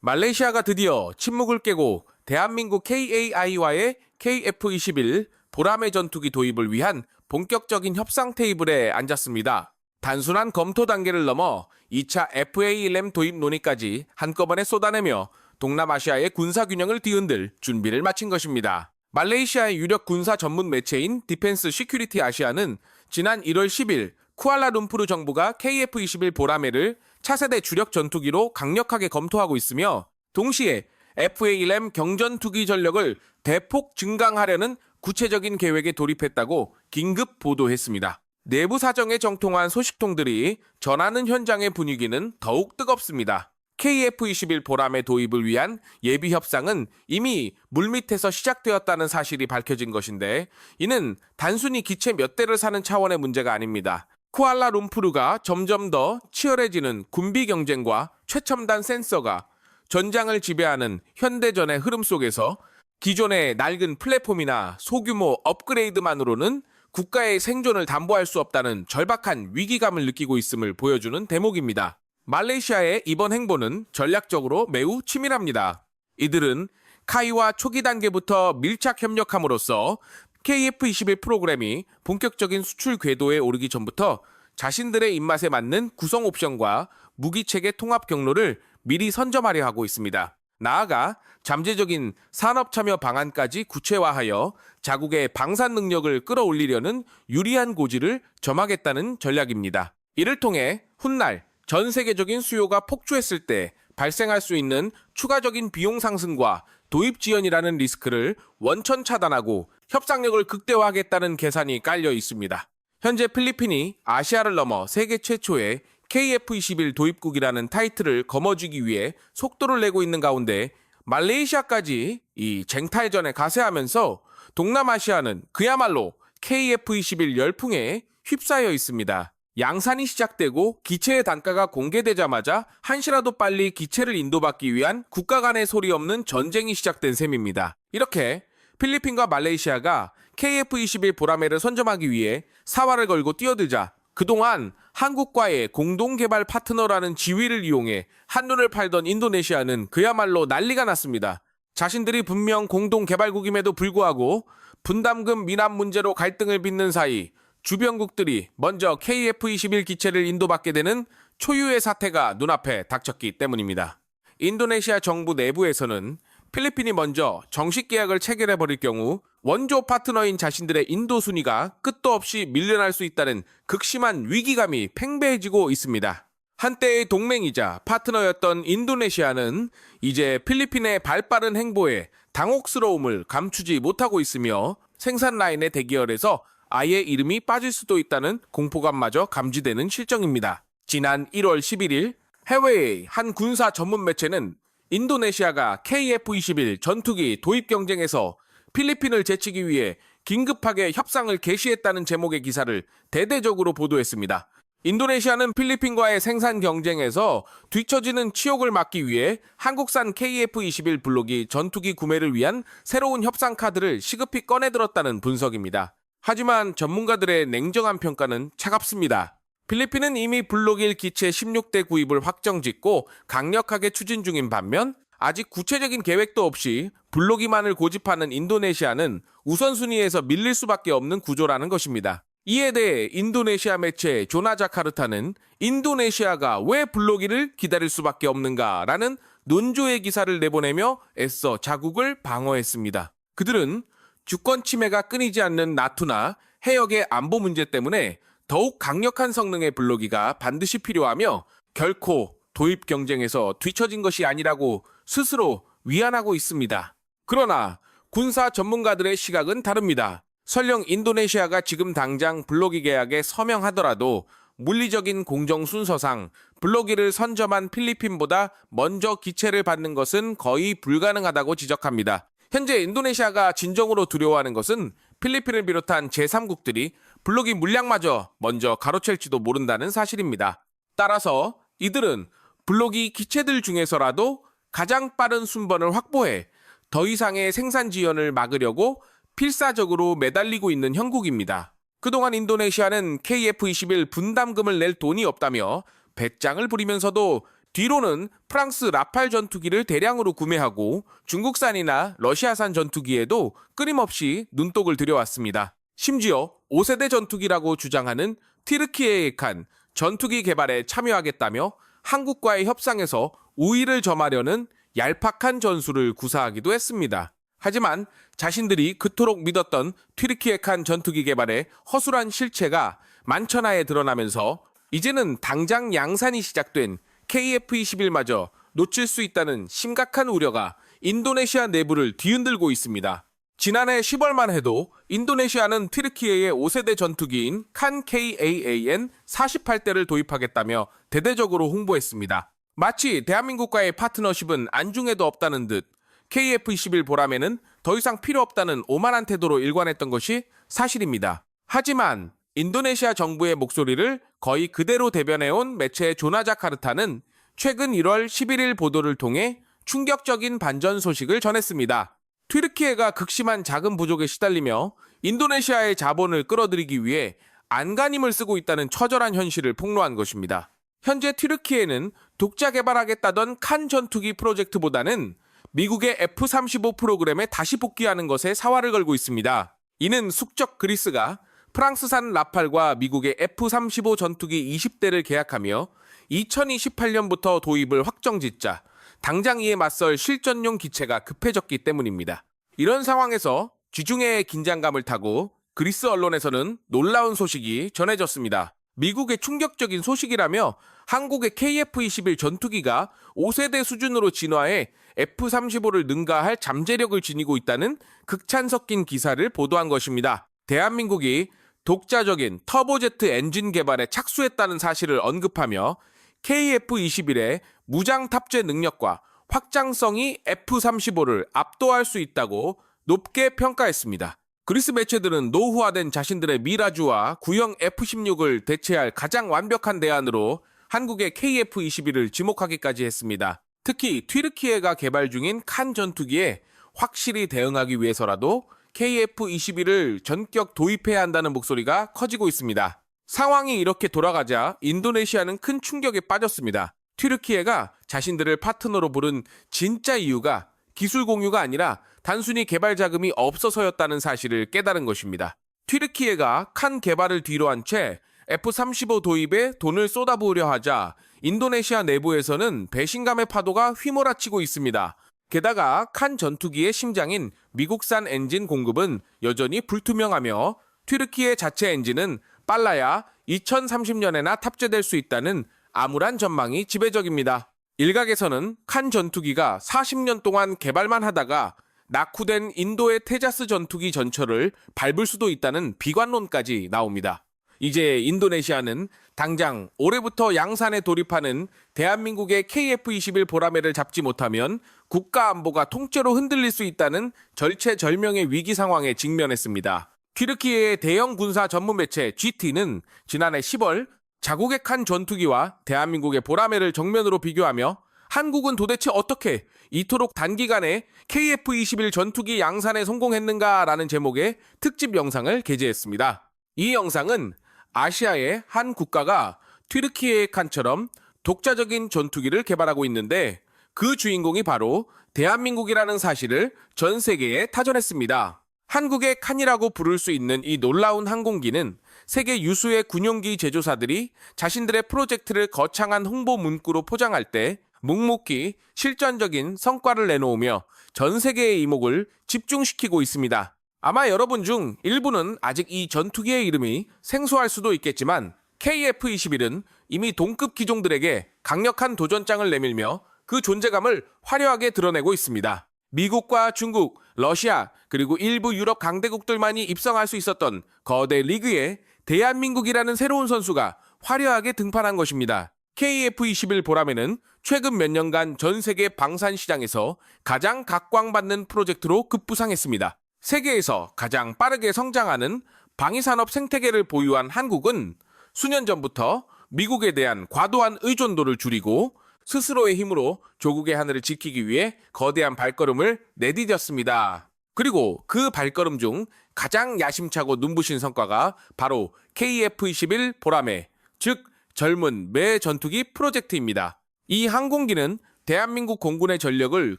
말레이시아가 드디어 침묵을 깨고 대한민국 KAI와의 KF-21 보라매 전투기 도입을 위한 본격적인 협상 테이블에 앉았습니다. 단순한 검토 단계를 넘어 2차 FA-11 도입 논의까지 한꺼번에 쏟아내며 동남아시아의 군사 균형을 뒤흔들 준비를 마친 것입니다. 말레이시아의 유력 군사 전문 매체인 디펜스 시큐리티 아시아는 지난 1월 10일 쿠알라룸푸르 정부가 KF-21 보라매를 차세대 주력 전투기로 강력하게 검토하고 있으며 동시에 FA-11 경전투기 전력을 대폭 증강하려는 구체적인 계획에 돌입했다고 긴급 보도했습니다. 내부 사정에 정통한 소식통들이 전하는 현장의 분위기는 더욱 뜨겁습니다. KF-21 보라매 도입을 위한 예비 협상은 이미 물밑에서 시작되었다는 사실이 밝혀진 것인데 이는 단순히 기체 몇 대를 사는 차원의 문제가 아닙니다. 쿠알라룸푸르가 점점 더 치열해지는 군비 경쟁과 최첨단 센서가 전장을 지배하는 현대전의 흐름 속에서 기존의 낡은 플랫폼이나 소규모 업그레이드만으로는 국가의 생존을 담보할 수 없다는 절박한 위기감을 느끼고 있음을 보여주는 대목입니다. 말레이시아의 이번 행보는 전략적으로 매우 치밀합니다. 이들은 카이와 초기 단계부터 밀착 협력함으로써 KF-21 프로그램이 본격적인 수출 궤도에 오르기 전부터 자신들의 입맛에 맞는 구성 옵션과 무기체계 통합 경로를 미리 선점하려 하고 있습니다. 나아가 잠재적인 산업 참여 방안까지 구체화하여 자국의 방산 능력을 끌어올리려는 유리한 고지를 점하겠다는 전략입니다. 이를 통해 훗날 전 세계적인 수요가 폭주했을 때 발생할 수 있는 추가적인 비용 상승과 도입 지연이라는 리스크를 원천 차단하고 협상력을 극대화하겠다는 계산이 깔려 있습니다. 현재 필리핀이 아시아를 넘어 세계 최초의 KF-21 도입국이라는 타이틀을 거머쥐기 위해 속도를 내고 있는 가운데 말레이시아까지 이 쟁탈전에 가세하면서 동남아시아는 그야말로 KF-21 열풍에 휩싸여 있습니다. 양산이 시작되고 기체의 단가가 공개되자마자 한시라도 빨리 기체를 인도받기 위한 국가 간의 소리 없는 전쟁이 시작된 셈입니다. 이렇게 필리핀과 말레이시아가 KF-21 보라매를 선점하기 위해 사활을 걸고 뛰어들자 그동안 한국과의 공동개발 파트너라는 지위를 이용해 한눈을 팔던 인도네시아는 그야말로 난리가 났습니다. 자신들이 분명 공동개발국임에도 불구하고 분담금 미납 문제로 갈등을 빚는 사이 주변국들이 먼저 KF-21 기체를 인도받게 되는 초유의 사태가 눈앞에 닥쳤기 때문입니다. 인도네시아 정부 내부에서는 필리핀이 먼저 정식 계약을 체결해버릴 경우 원조 파트너인 자신들의 인도 순위가 끝도 없이 밀려날 수 있다는 극심한 위기감이 팽배해지고 있습니다. 한때의 동맹이자 파트너였던 인도네시아는 이제 필리핀의 발빠른 행보에 당혹스러움을 감추지 못하고 있으며 생산 라인의 대기열에서 아예 이름이 빠질 수도 있다는 공포감마저 감지되는 실정입니다. 지난 1월 11일 해외의 한 군사 전문 매체는 인도네시아가 KF-21 전투기 도입 경쟁에서 필리핀을 제치기 위해 긴급하게 협상을 개시했다는 제목의 기사를 대대적으로 보도했습니다. 인도네시아는 필리핀과의 생산 경쟁에서 뒤처지는 치욕을 막기 위해 한국산 KF-21 블록이 전투기 구매를 위한 새로운 협상 카드를 시급히 꺼내들었다는 분석입니다. 하지만 전문가들의 냉정한 평가는 차갑습니다. 필리핀은 이미 블록 1 기체 16대 구입을 확정짓고 강력하게 추진 중인 반면 아직 구체적인 계획도 없이 블록 2만을 고집하는 인도네시아는 우선순위에서 밀릴 수밖에 없는 구조라는 것입니다. 이에 대해 인도네시아 매체 조나자카르타는 인도네시아가 왜 블록 2를 기다릴 수밖에 없는가라는 논조의 기사를 내보내며 애써 자국을 방어했습니다. 그들은 주권 침해가 끊이지 않는 나토나 해역의 안보 문제 때문에 더욱 강력한 성능의 블록 2가 반드시 필요하며 결코 도입 경쟁에서 뒤처진 것이 아니라고 스스로 위안하고 있습니다. 그러나 군사 전문가들의 시각은 다릅니다. 설령 인도네시아가 지금 당장 블록 2 계약에 서명하더라도 물리적인 공정 순서상 블록 2를 선점한 필리핀보다 먼저 기체를 받는 것은 거의 불가능하다고 지적합니다. 현재 인도네시아가 진정으로 두려워하는 것은 필리핀을 비롯한 제3국들이 블록 2 물량마저 먼저 가로챌지도 모른다는 사실입니다. 따라서 이들은 블록 2 기체들 중에서라도 가장 빠른 순번을 확보해 더 이상의 생산 지연을 막으려고 필사적으로 매달리고 있는 형국입니다. 그동안 인도네시아는 KF-21 분담금을 낼 돈이 없다며 배짱을 부리면서도 뒤로는 프랑스 라팔 전투기를 대량으로 구매하고 중국산이나 러시아산 전투기에도 끊임없이 눈독을 들여왔습니다. 심지어 5세대 전투기라고 주장하는 튀르키예의 칸 전투기 개발에 참여하겠다며 한국과의 협상에서 우위를 점하려는 얄팍한 전술을 구사하기도 했습니다. 하지만 자신들이 그토록 믿었던 튀르키예 칸 전투기 개발의 허술한 실체가 만천하에 드러나면서 이제는 당장 양산이 시작된 KF-21마저 놓칠 수 있다는 심각한 우려가 인도네시아 내부를 뒤흔들고 있습니다. 지난해 10월만 해도 인도네시아는 튀르키예의 5세대 전투기인 칸 KAAN 48대를 도입하겠다며 대대적으로 홍보했습니다. 마치 대한민국과의 파트너십은 안중에도 없다는 듯 KF-21 보람에는 더 이상 필요 없다는 오만한 태도로 일관했던 것이 사실입니다. 하지만 인도네시아 정부의 목소리를 거의 그대로 대변해온 매체 조나자카르타는 최근 1월 11일 보도를 통해 충격적인 반전 소식을 전했습니다. 튀르키예가 극심한 자금 부족에 시달리며 인도네시아의 자본을 끌어들이기 위해 안간힘을 쓰고 있다는 처절한 현실을 폭로한 것입니다. 현재 튀르키예는 독자 개발하겠다던 칸 전투기 프로젝트보다는 미국의 F-35 프로그램에 다시 복귀하는 것에 사활을 걸고 있습니다. 이는 숙적 그리스가 프랑스산 라팔과 미국의 F-35 전투기 20대를 계약하며 2028년부터 도입을 확정짓자 당장 이에 맞설 실전용 기체가 급해졌기 때문입니다. 이런 상황에서 지중해의 긴장감을 타고 그리스 언론에서는 놀라운 소식이 전해졌습니다. 미국의 충격적인 소식이라며 한국의 KF-21 전투기가 5세대 수준으로 진화해 F-35를 능가할 잠재력을 지니고 있다는 극찬 섞인 기사를 보도한 것입니다. 대한민국이 독자적인 터보제트 엔진 개발에 착수했다는 사실을 언급하며 KF-21의 무장 탑재 능력과 확장성이 F-35를 압도할 수 있다고 높게 평가했습니다. 그리스 매체들은 노후화된 자신들의 미라주와 구형 F-16을 대체할 가장 완벽한 대안으로 한국의 KF-21을 지목하기까지 했습니다. 특히 튀르키예가 개발 중인 칸 전투기에 확실히 대응하기 위해서라도 KF-21을 전격 도입해야 한다는 목소리가 커지고 있습니다. 상황이 이렇게 돌아가자 인도네시아는 큰 충격에 빠졌습니다. 튀르키예가 자신들을 파트너로 부른 진짜 이유가 기술 공유가 아니라 단순히 개발 자금이 없어서였다는 사실을 깨달은 것입니다. 튀르키예가 칸 개발을 뒤로한 채 F-35 도입에 돈을 쏟아부으려 하자 인도네시아 내부에서는 배신감의 파도가 휘몰아치고 있습니다. 게다가 칸 전투기의 심장인 미국산 엔진 공급은 여전히 불투명하며 튀르키예 자체 엔진은 빨라야 2030년에나 탑재될 수 있다는 암울한 전망이 지배적입니다. 일각에서는 칸 전투기가 40년 동안 개발만 하다가 낙후된 인도의 테자스 전투기 전철을 밟을 수도 있다는 비관론까지 나옵니다. 이제 인도네시아는 당장 올해부터 양산에 돌입하는 대한민국의 KF-21 보라매를 잡지 못하면 국가 안보가 통째로 흔들릴 수 있다는 절체절명의 위기 상황에 직면했습니다. 튀르키예의 대형 군사 전문 매체 GT는 지난해 10월 자국의 칸 전투기와 대한민국의 보라매를 정면으로 비교하며 한국은 도대체 어떻게 이토록 단기간에 KF-21 전투기 양산에 성공했는가라는 제목의 특집 영상을 게재했습니다. 이 영상은 아시아의 한 국가가 튀르키예의 칸처럼 독자적인 전투기를 개발하고 있는데 그 주인공이 바로 대한민국이라는 사실을 전 세계에 타전했습니다. 한국의 칸이라고 부를 수 있는 이 놀라운 항공기는 세계 유수의 군용기 제조사들이 자신들의 프로젝트를 거창한 홍보 문구로 포장할 때 묵묵히 실전적인 성과를 내놓으며 전 세계의 이목을 집중시키고 있습니다. 아마 여러분 중 일부는 아직 이 전투기의 이름이 생소할 수도 있겠지만 KF-21은 이미 동급 기종들에게 강력한 도전장을 내밀며 그 존재감을 화려하게 드러내고 있습니다. 미국과 중국, 러시아, 그리고 일부 유럽 강대국들만이 입성할 수 있었던 거대 리그에 대한민국이라는 새로운 선수가 화려하게 등판한 것입니다. KF-21 보라매는 최근 몇 년간 전 세계 방산 시장에서 가장 각광받는 프로젝트로 급부상했습니다. 세계에서 가장 빠르게 성장하는 방위산업 생태계를 보유한 한국은 수년 전부터 미국에 대한 과도한 의존도를 줄이고 스스로의 힘으로 조국의 하늘을 지키기 위해 거대한 발걸음을 내디뎠습니다. 그리고 그 발걸음 중 가장 야심차고 눈부신 성과가 바로 KF-21 보라매, 즉 젊은 매 전투기 프로젝트입니다. 이 항공기는 대한민국 공군의 전력을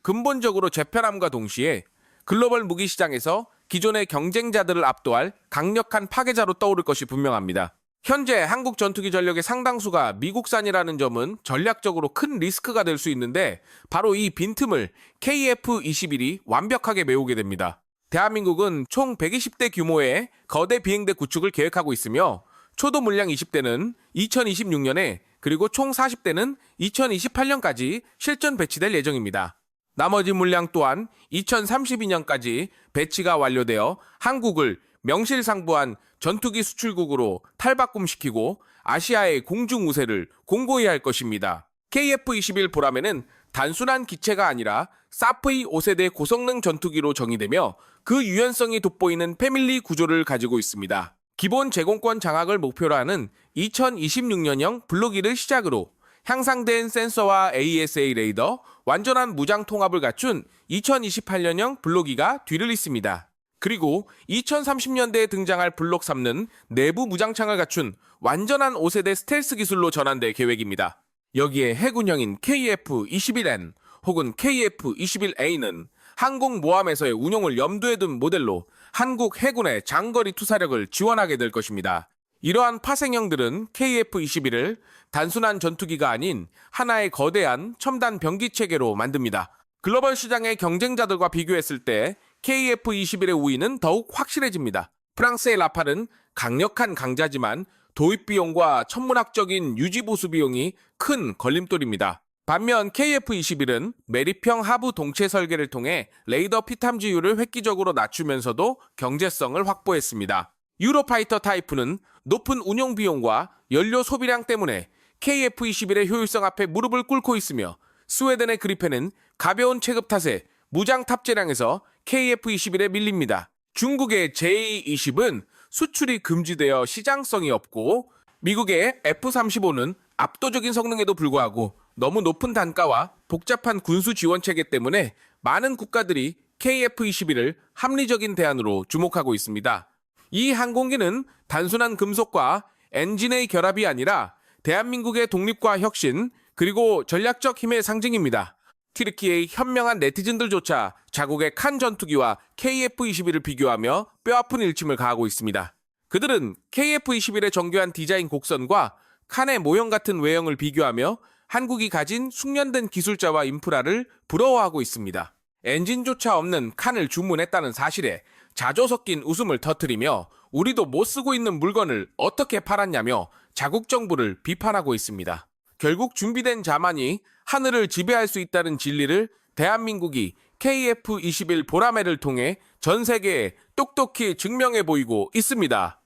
근본적으로 재편함과 동시에 글로벌 무기 시장에서 기존의 경쟁자들을 압도할 강력한 파괴자로 떠오를 것이 분명합니다. 현재 한국 전투기 전력의 상당수가 미국산이라는 점은 전략적으로 큰 리스크가 될 수 있는데 바로 이 빈틈을 KF-21이 완벽하게 메우게 됩니다. 대한민국은 총 120대 규모의 거대 비행대 구축을 계획하고 있으며 초도 물량 20대는 2026년에 그리고 총 40대는 2028년까지 실전 배치될 예정입니다. 나머지 물량 또한 2032년까지 배치가 완료되어 한국을 명실상부한 전투기 수출국으로 탈바꿈시키고 아시아의 공중 우세를 공고히 할 것입니다. KF-21 보라매는 단순한 기체가 아니라 사프의 5세대 고성능 전투기로 정의되며 그 유연성이 돋보이는 패밀리 구조를 가지고 있습니다. 기본 제공권 장악을 목표로 하는 2026년형 블록1을 시작으로 향상된 센서와 AESA 레이더, 완전한 무장 통합을 갖춘 2028년형 블록2가 뒤를 잇습니다. 그리고 2030년대에 등장할 블록 3는 내부 무장창을 갖춘 완전한 5세대 스텔스 기술로 전환될 계획입니다. 여기에 해군형인 KF-21N 혹은 KF-21A는 항공모함에서의 운용을 염두에 둔 모델로 한국 해군의 장거리 투사력을 지원하게 될 것입니다. 이러한 파생형들은 KF-21을 단순한 전투기가 아닌 하나의 거대한 첨단 병기 체계로 만듭니다. 글로벌 시장의 경쟁자들과 비교했을 때 KF-21의 우위는 더욱 확실해집니다. 프랑스의 라팔은 강력한 강자지만 도입 비용과 천문학적인 유지 보수 비용이 큰 걸림돌입니다. 반면 KF-21은 매립형 하부 동체 설계를 통해 레이더 피탐지율을 획기적으로 낮추면서도 경제성을 확보했습니다. 유로파이터 타이프는 높은 운용 비용과 연료 소비량 때문에 KF-21의 효율성 앞에 무릎을 꿇고 있으며 스웨덴의 그리펜은 가벼운 체급 탓에 무장 탑재량에서 KF-21에 밀립니다. 중국의 J-20은 수출이 금지되어 시장성이 없고 미국의 F-35는 압도적인 성능에도 불구하고 너무 높은 단가와 복잡한 군수 지원 체계 때문에 많은 국가들이 KF-21을 합리적인 대안으로 주목하고 있습니다. 이 항공기는 단순한 금속과 엔진의 결합이 아니라 대한민국의 독립과 혁신 그리고 전략적 힘의 상징입니다. 튀르키예의 현명한 네티즌들조차 자국의 칸 전투기와 KF-21을 비교하며 뼈아픈 일침을 가하고 있습니다. 그들은 KF-21의 정교한 디자인 곡선과 칸의 모형 같은 외형을 비교하며 한국이 가진 숙련된 기술자와 인프라를 부러워하고 있습니다. 엔진조차 없는 칸을 주문했다는 사실에 자조 섞인 웃음을 터뜨리며 우리도 못 쓰고 있는 물건을 어떻게 팔았냐며 자국 정부를 비판하고 있습니다. 결국 준비된 자만이 하늘을 지배할 수 있다는 진리를 대한민국이 KF-21 보라매를 통해 전 세계에 똑똑히 증명해 보이고 있습니다.